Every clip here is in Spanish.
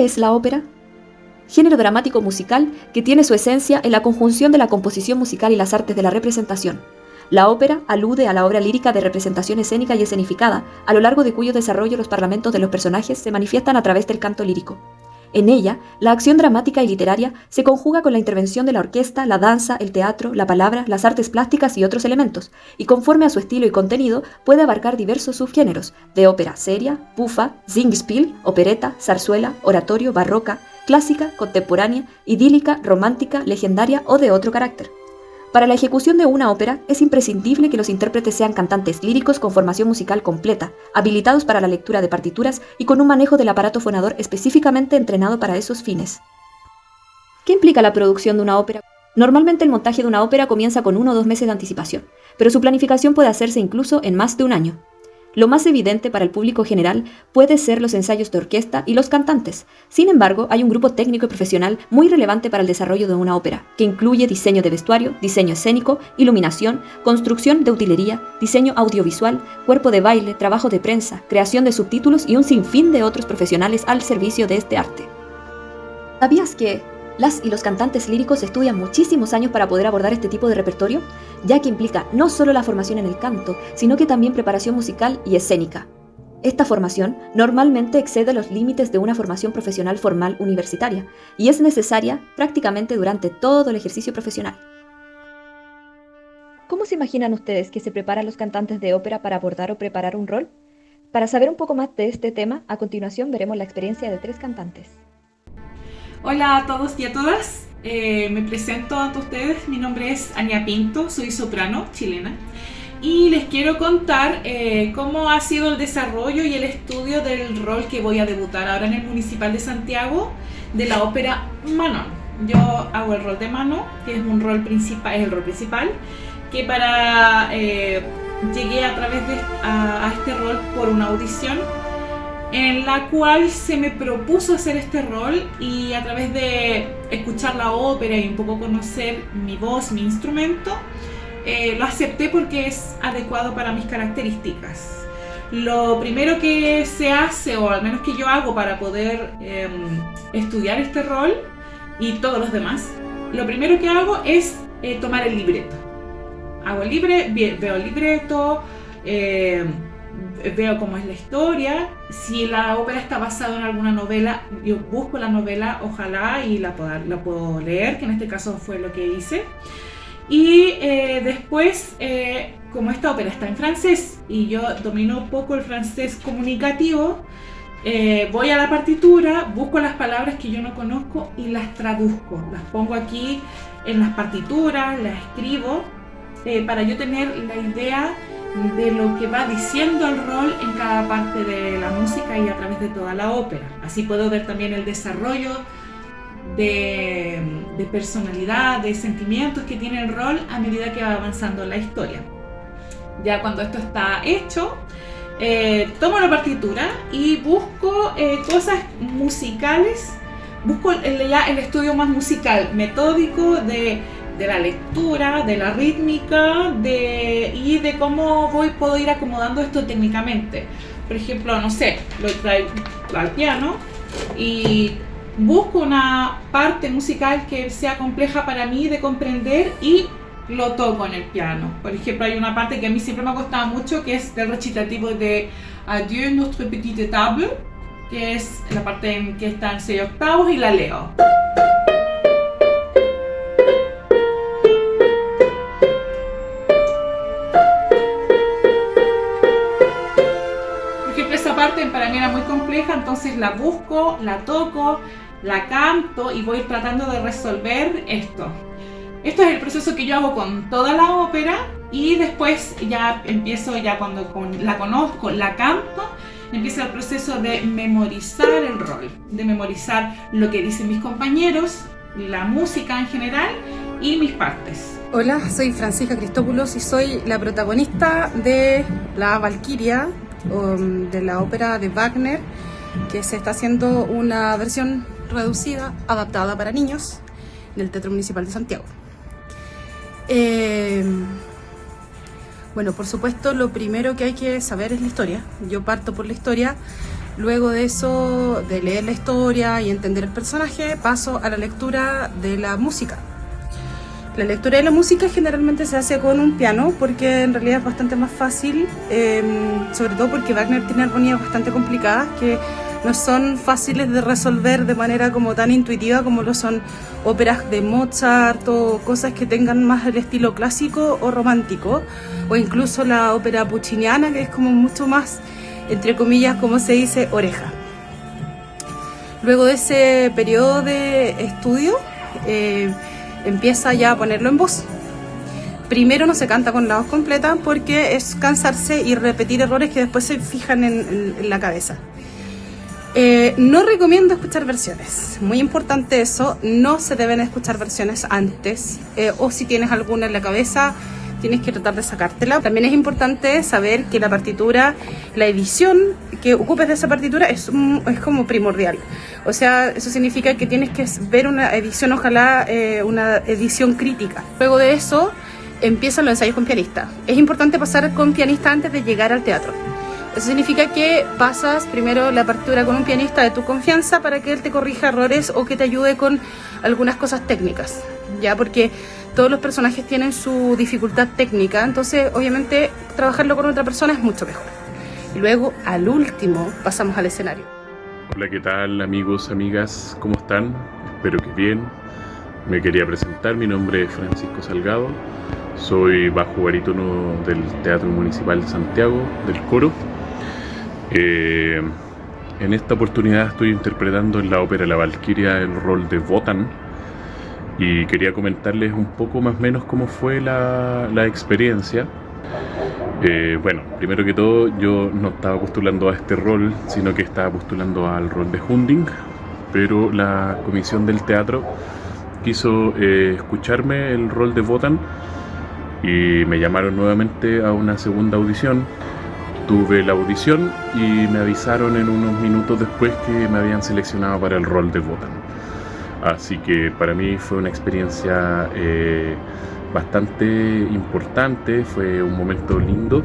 ¿Qué es la ópera? Género dramático musical que tiene su esencia en la conjunción de la composición musical y las artes de la representación. La ópera alude a la obra lírica de representación escénica y escenificada, a lo largo de cuyo desarrollo los parlamentos de los personajes se manifiestan a través del canto lírico. En ella, la acción dramática y literaria se conjuga con la intervención de la orquesta, la danza, el teatro, la palabra, las artes plásticas y otros elementos, y conforme a su estilo y contenido puede abarcar diversos subgéneros, de ópera seria, bufa, singspiel, opereta, zarzuela, oratorio, barroca, clásica, contemporánea, idílica, romántica, legendaria o de otro carácter. Para la ejecución de una ópera es imprescindible que los intérpretes sean cantantes líricos con formación musical completa, habilitados para la lectura de partituras y con un manejo del aparato fonador específicamente entrenado para esos fines. ¿Qué implica la producción de una ópera? Normalmente el montaje de una ópera comienza con 1 o 2 meses de anticipación, pero su planificación puede hacerse incluso en más de un año. Lo más evidente para el público general puede ser los ensayos de orquesta y los cantantes. Sin embargo, hay un grupo técnico y profesional muy relevante para el desarrollo de una ópera, que incluye diseño de vestuario, diseño escénico, iluminación, construcción de utilería, diseño audiovisual, cuerpo de baile, trabajo de prensa, creación de subtítulos y un sinfín de otros profesionales al servicio de este arte. ¿Sabías que las y los cantantes líricos estudian muchísimos años para poder abordar este tipo de repertorio, ya que implica no solo la formación en el canto, sino que también preparación musical y escénica? Esta formación normalmente excede los límites de una formación profesional formal universitaria y es necesaria prácticamente durante todo el ejercicio profesional. ¿Cómo se imaginan ustedes que se preparan los cantantes de ópera para abordar o preparar un rol? Para saber un poco más de este tema, a continuación veremos la experiencia de 3 cantantes. Hola a todos y a todas, me presento ante ustedes, mi nombre es Ania Pinto, soy soprano chilena y les quiero contar cómo ha sido el desarrollo y el estudio del rol que voy a debutar ahora en el Municipal de Santiago de la ópera Manon. Yo hago el rol de Manon, que es un rol principal, es el rol principal, que llegué a través a este rol por una audición en la cual se me propuso hacer este rol y a través de escuchar la ópera y un poco conocer mi voz, mi instrumento, lo acepté porque es adecuado para mis características. Lo primero que se hace, o al menos que yo hago para poder estudiar este rol y todos los demás, lo primero que hago es tomar el libreto. Veo el libreto, veo cómo es la historia. Si la ópera está basada en alguna novela, yo busco la novela, ojalá, y la puedo leer, que en este caso fue lo que hice. Y después, como esta ópera está en francés y yo domino poco el francés comunicativo, voy a la partitura, busco las palabras que yo no conozco y las traduzco. Las pongo aquí en las partituras, las escribo para yo tener la idea de lo que va diciendo el rol en cada parte de la música y a través de toda la ópera. Así puedo ver también el desarrollo de personalidad, de sentimientos que tiene el rol a medida que va avanzando la historia. Ya cuando esto está hecho, tomo la partitura y busco cosas musicales, busco ya el estudio más musical, metódico de la lectura, de la rítmica y de cómo puedo ir acomodando esto técnicamente. Por ejemplo, no sé, lo traigo al piano y busco una parte musical que sea compleja para mí de comprender y lo toco en el piano. Por ejemplo, hay una parte que a mí siempre me ha costado mucho, que es del recitativo de Adieu notre petite table, que es la parte en que está en 6 octavos, y la leo. Para mí era muy compleja, entonces la busco, la toco, la canto y voy tratando de resolver esto. Esto es el proceso que yo hago con toda la ópera y después ya empiezo, cuando la conozco, la canto, empieza el proceso de memorizar el rol, de memorizar lo que dicen mis compañeros, la música en general y mis partes. Hola, soy Francisca Cristópulos y soy la protagonista de La Valquiria, de la ópera de Wagner, que se está haciendo una versión reducida, adaptada para niños, en el Teatro Municipal de Santiago. Bueno, por supuesto, lo primero que hay que saber es la historia. Yo parto por la historia. Luego de eso, de leer la historia y entender el personaje, paso a la lectura de la música. La lectura de la música generalmente se hace con un piano porque en realidad es bastante más fácil, sobre todo porque Wagner tiene armonías bastante complicadas que no son fáciles de resolver de manera como tan intuitiva como lo son óperas de Mozart o cosas que tengan más el estilo clásico o romántico, o incluso la ópera pucciniana, que es como mucho más, entre comillas, como se dice, oreja. Luego de ese periodo de estudio, empieza ya a ponerlo en voz. Primero no se canta con la voz completa porque es cansarse y repetir errores que después se fijan en la cabeza. No recomiendo escuchar versiones, muy importante eso, no se deben escuchar versiones antes, o si tienes alguna en la cabeza, tienes que tratar de sacártela. También es importante saber que la partitura, la edición que ocupes de esa partitura es como primordial. O sea, eso significa que tienes que ver una edición, ojalá una edición crítica. Luego de eso empiezan los ensayos con pianista. Es importante pasar con pianista antes de llegar al teatro. Eso significa que pasas primero la partitura con un pianista de tu confianza para que él te corrija errores o que te ayude con algunas cosas técnicas, ¿ya? Porque todos los personajes tienen su dificultad técnica, entonces obviamente trabajarlo con otra persona es mucho mejor. Y luego, al último, pasamos al escenario. Hola, ¿qué tal amigos, amigas? ¿Cómo están? Espero que bien. Me quería presentar, mi nombre es Francisco Salgado, soy bajo barítono del Teatro Municipal de Santiago, del coro. En esta oportunidad estoy interpretando en la ópera La Valquiria el rol de Wotan y quería comentarles un poco más o menos cómo fue la experiencia. Bueno, primero que todo yo no estaba postulando a este rol, sino que estaba postulando al rol de Hunding, pero la comisión del teatro quiso escucharme el rol de Wotan y me llamaron nuevamente a una segunda audición. Tuve la audición y me avisaron en unos minutos después que me habían seleccionado para el rol de Wotan. Así que para mí fue una experiencia bastante importante, fue un momento lindo,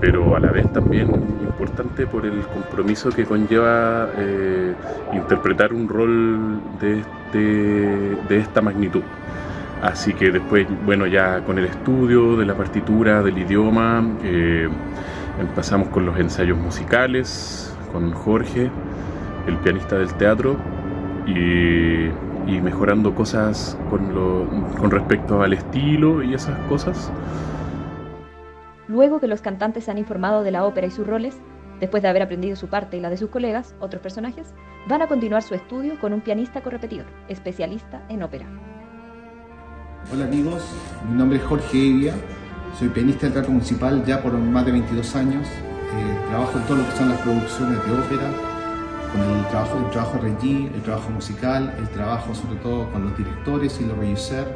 pero a la vez también importante por el compromiso que conlleva interpretar un rol de esta magnitud. Así que después, bueno, ya con el estudio de la partitura, del idioma, empezamos con los ensayos musicales, con Jorge, el pianista del teatro, y mejorando cosas con respecto al estilo y esas cosas. Luego que los cantantes se han informado de la ópera y sus roles, después de haber aprendido su parte y la de sus colegas, otros personajes, van a continuar su estudio con un pianista correpetidor, especialista en ópera. Hola amigos, mi nombre es Jorge Evia, soy pianista del Teatro Municipal ya por más de 22 años. Trabajo en todo lo que son las producciones de ópera, con el trabajo regie, el trabajo musical, el trabajo sobre todo con los directores y los regisseurs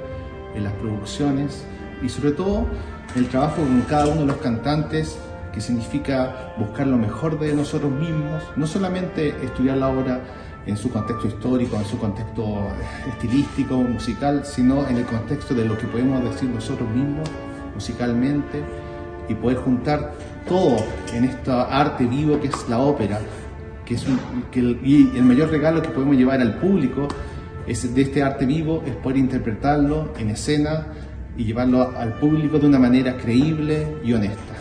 en las producciones, y sobre todo el trabajo con cada uno de los cantantes, que significa buscar lo mejor de nosotros mismos, no solamente estudiar la obra en su contexto histórico, en su contexto estilístico, musical, sino en el contexto de lo que podemos decir nosotros mismos musicalmente, y poder juntar todo en este arte vivo que es la ópera, y el mayor regalo que podemos llevar al público de este arte vivo es poder interpretarlo en escena y llevarlo al público de una manera creíble y honesta.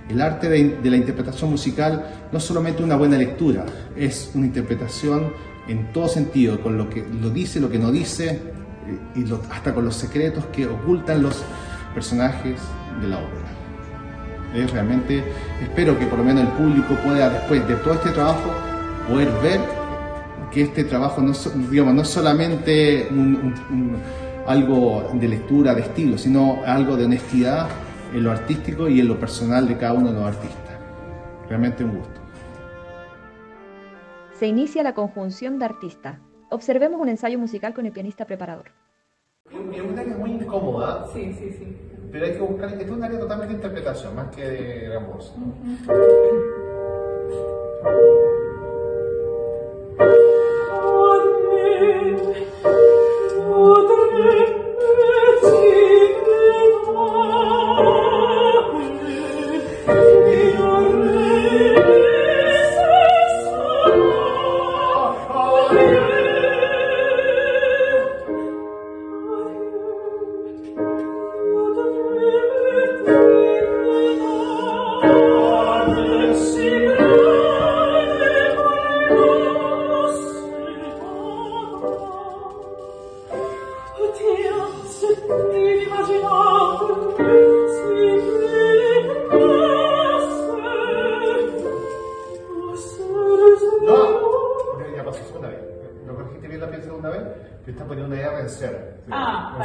El arte de la interpretación musical no es solamente una buena lectura, es una interpretación en todo sentido, con lo que lo dice, lo que no dice, hasta con los secretos que ocultan los personajes de la ópera. Realmente espero que por lo menos el público pueda, después de todo este trabajo, poder ver que este trabajo no es solamente algo de lectura, de estilo, sino algo de honestidad en lo artístico y en lo personal de cada uno de los artistas. Realmente un gusto. Se inicia la conjunción de artistas. Observemos un ensayo musical con el pianista preparador. Es un área muy incómoda. Sí. Pero hay que buscar, esto es un área totalmente de interpretación, más que de gran voz.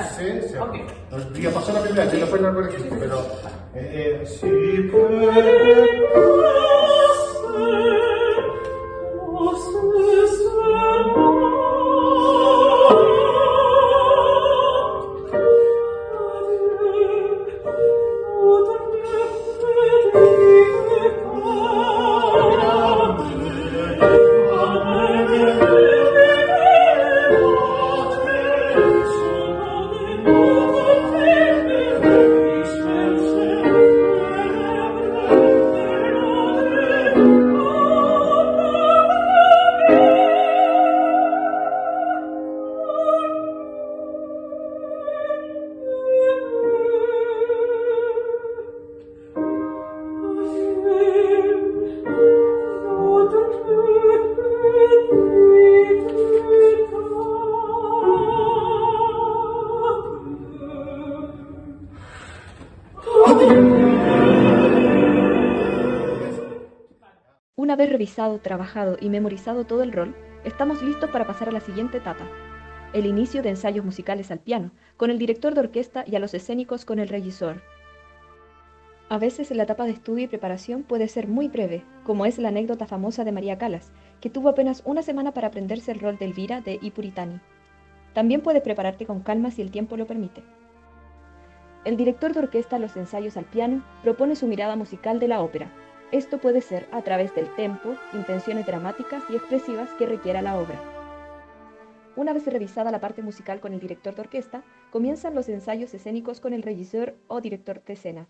C, C. Ok. No, ya pasó la primera, ya después no lo registro, pero si puede Una vez revisado, trabajado y memorizado todo el rol, estamos listos para pasar a la siguiente etapa, el inicio de ensayos musicales al piano, con el director de orquesta y a los escénicos con el regisseur. A veces la etapa de estudio y preparación puede ser muy breve, como es la anécdota famosa de María Callas, que tuvo apenas una semana para aprenderse el rol de Elvira de I Puritani. También puedes prepararte con calma si el tiempo lo permite. El director de orquesta a los ensayos al piano propone su mirada musical de la ópera. Esto puede ser a través del tempo, intenciones dramáticas y expresivas que requiera la obra. Una vez revisada la parte musical con el director de orquesta, comienzan los ensayos escénicos con el regisseur o director de escena.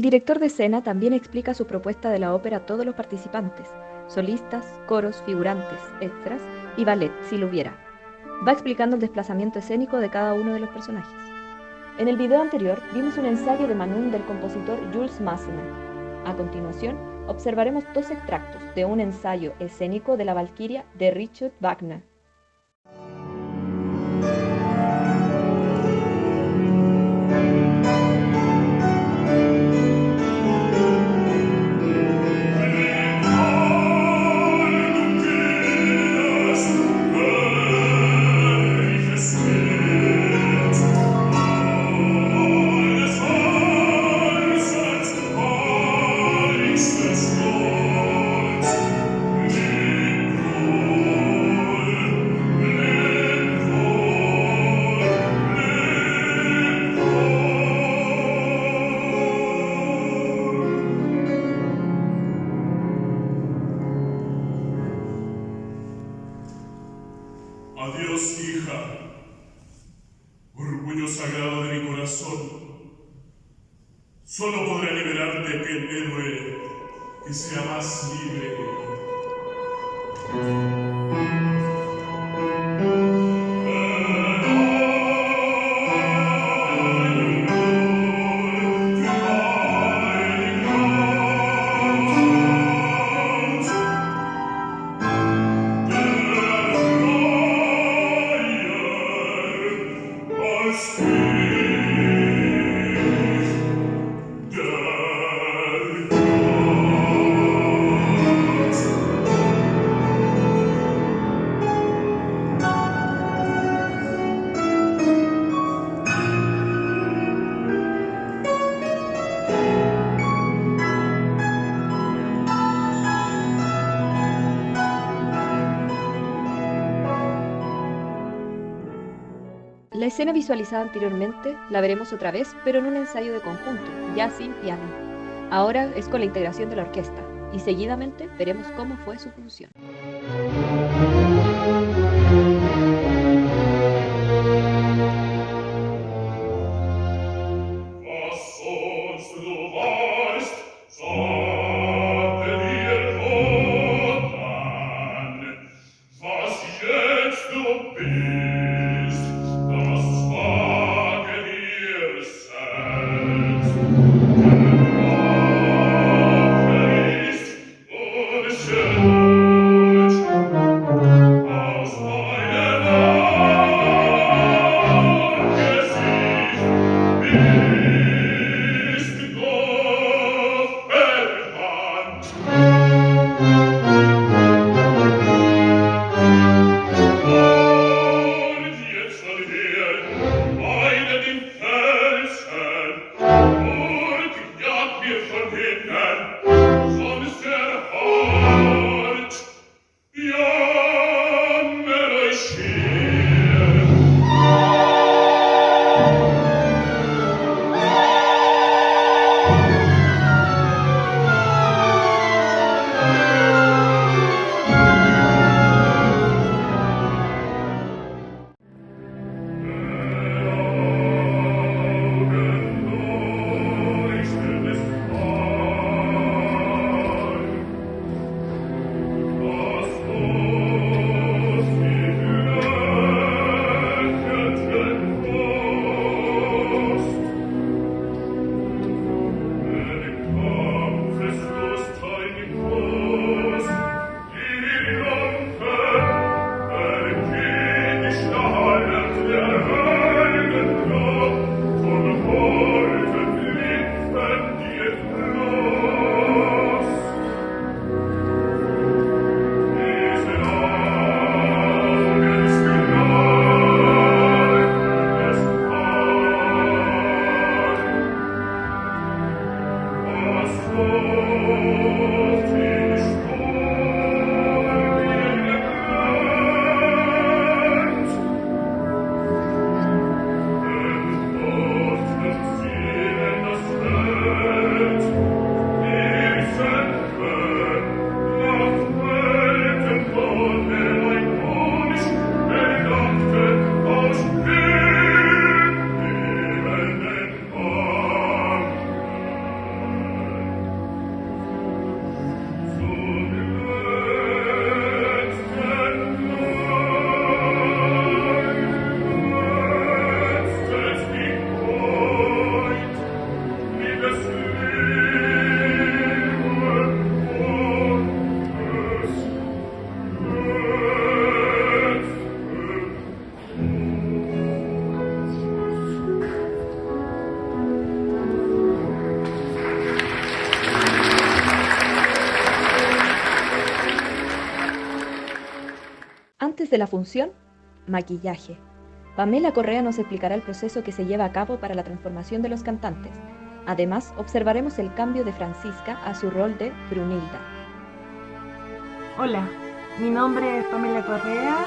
director de escena también explica su propuesta de la ópera a todos los participantes, solistas, coros, figurantes, extras y ballet, si lo hubiera. Va explicando el desplazamiento escénico de cada uno de los personajes. En el video anterior vimos un ensayo de Manon del compositor Jules Massenet. A continuación, observaremos 2 extractos de un ensayo escénico de la Valquiria de Richard Wagner. Adiós, hija, orgullo sagrado de mi corazón. Solo podrá liberarte aquel héroe que sea más libre que yo. La escena visualizada anteriormente la veremos otra vez, pero en un ensayo de conjunto, ya sin piano. Ahora es con la integración de la orquesta, y seguidamente veremos cómo fue su función. de la función, maquillaje. Pamela Correa nos explicará el proceso que se lleva a cabo para la transformación de los cantantes. Además, observaremos el cambio de Francisca a su rol de Brunilda. Hola, mi nombre es Pamela Correa,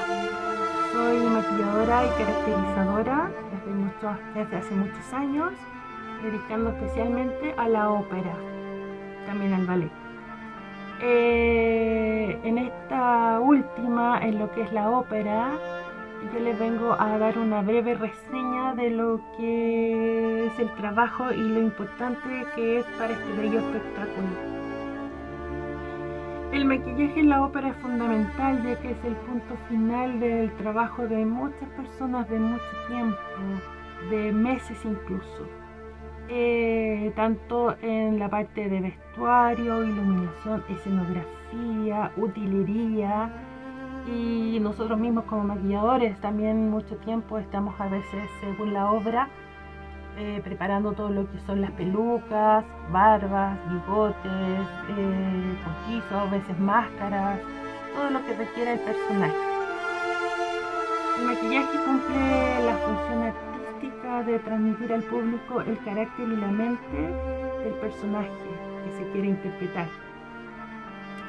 soy maquilladora y caracterizadora desde hace muchos años, dedicando especialmente a la ópera, también al ballet. En esta última, en lo que es la ópera, yo les vengo a dar una breve reseña de lo que es el trabajo y lo importante que es para este bello espectáculo. El maquillaje en la ópera es fundamental, ya que es el punto final del trabajo de muchas personas de mucho tiempo, de meses incluso. Tanto en la parte de vestuario, iluminación, escenografía, utilería, y nosotros mismos como maquilladores también mucho tiempo estamos a veces, según la obra, preparando todo lo que son las pelucas, barbas, bigotes, postizos, a veces máscaras, todo lo que requiera el personaje. El maquillaje cumple la función artística de transmitir al público el carácter y la mente del personaje que se quiere interpretar.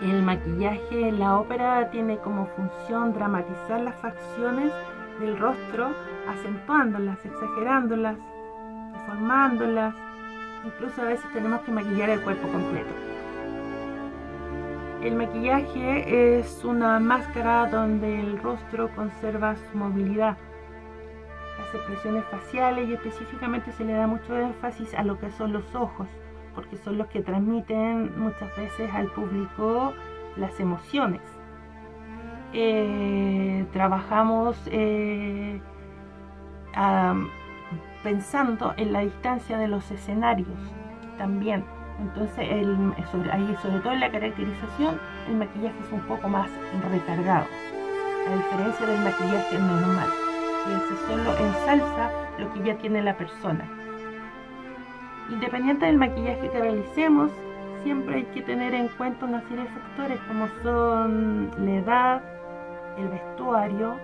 El maquillaje en la ópera tiene como función dramatizar las facciones del rostro, acentuándolas, exagerándolas, deformándolas, incluso a veces tenemos que maquillar el cuerpo completo. El maquillaje es una máscara donde el rostro conserva su movilidad, las expresiones faciales, y específicamente se le da mucho énfasis a lo que son los ojos, porque son los que transmiten muchas veces al público las emociones. Trabajamos pensando en la distancia de los escenarios también. Entonces, sobre todo en la caracterización, el maquillaje es un poco más recargado, a diferencia del maquillaje normal, que ese solo ensalza lo que ya tiene la persona. Independiente del maquillaje que realicemos, siempre hay que tener en cuenta una serie de factores como son la edad, el vestuario,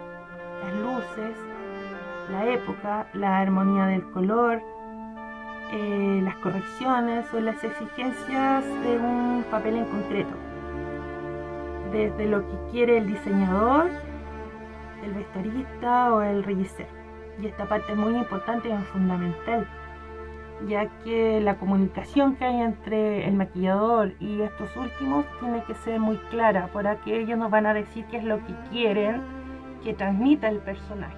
las luces, la época, la armonía del color, las correcciones o las exigencias de un papel en concreto. Desde lo que quiere el diseñador, el vestuarista o el regisseur. Y esta parte es muy importante y fundamental, ya que la comunicación que hay entre el maquillador y estos últimos tiene que ser muy clara, para que ellos nos van a decir qué es lo que quieren que transmita el personaje.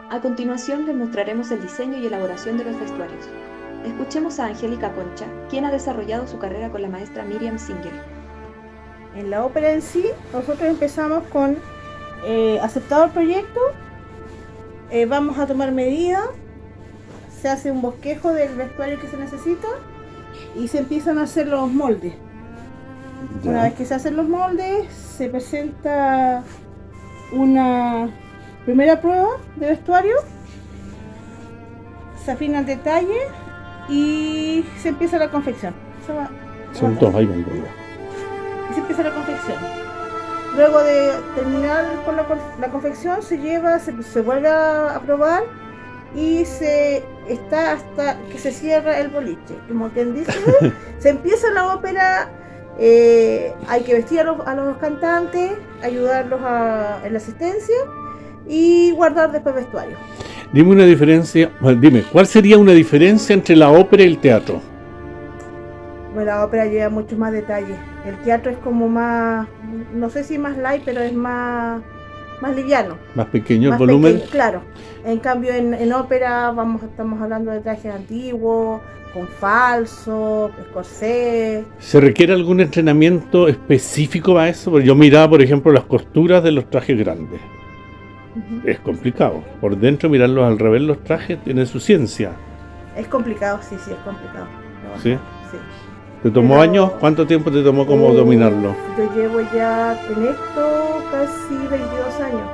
A continuación les mostraremos el diseño y elaboración de los vestuarios. Escuchemos a Angélica Concha, quien ha desarrollado su carrera con la maestra Miriam Singer. En la ópera en sí, nosotros empezamos con aceptado el proyecto, vamos a tomar medidas, se hace un bosquejo del vestuario que se necesita y se empiezan a hacer los moldes. Ya. Una vez que se hacen los moldes, se presenta una primera prueba de vestuario, se afina el detalle y se empieza la confección. Son dos, ahí van. Y se empieza la confección. Luego de terminar con la confección, se vuelve a probar y se está hasta que se cierra el boliche. Como quien dice, se empieza la ópera. Hay que vestir a los cantantes, ayudarlos en la asistencia y guardar después vestuario. Dime, ¿cuál sería una diferencia entre la ópera y el teatro? Bueno, la ópera lleva muchos más detalles. El teatro es como más, no sé si más light, pero es más más liviano. Más pequeño el Más volumen. pequeño, claro. En cambio en ópera estamos hablando de trajes antiguos, con falso, corsé. ¿Se requiere algún entrenamiento específico para eso? Porque yo miraba, por ejemplo, las costuras de los trajes grandes. Es complicado. Por dentro mirarlos al revés los trajes tiene su ciencia. Es complicado, sí, es complicado. ¿Sí? Sí. ¿Te tomó Pero- años? ¿Cuánto tiempo te tomó como dominarlo? Yo llevo ya en esto casi 22 años.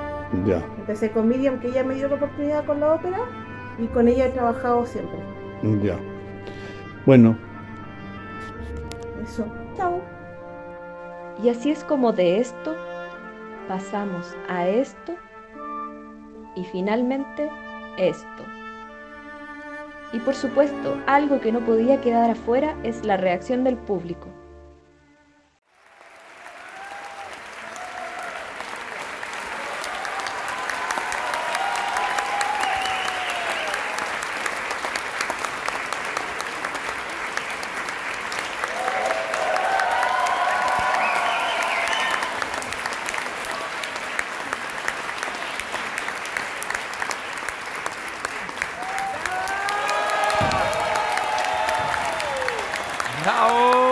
Ya. Empecé con Miriam, que ella me dio la oportunidad con la ópera, y con ella he trabajado siempre. Ya. Bueno, Eso. Chao. Y así es como de esto pasamos a esto y finalmente esto. Y por supuesto, algo que no podía quedar afuera es la reacción del público. Bravo!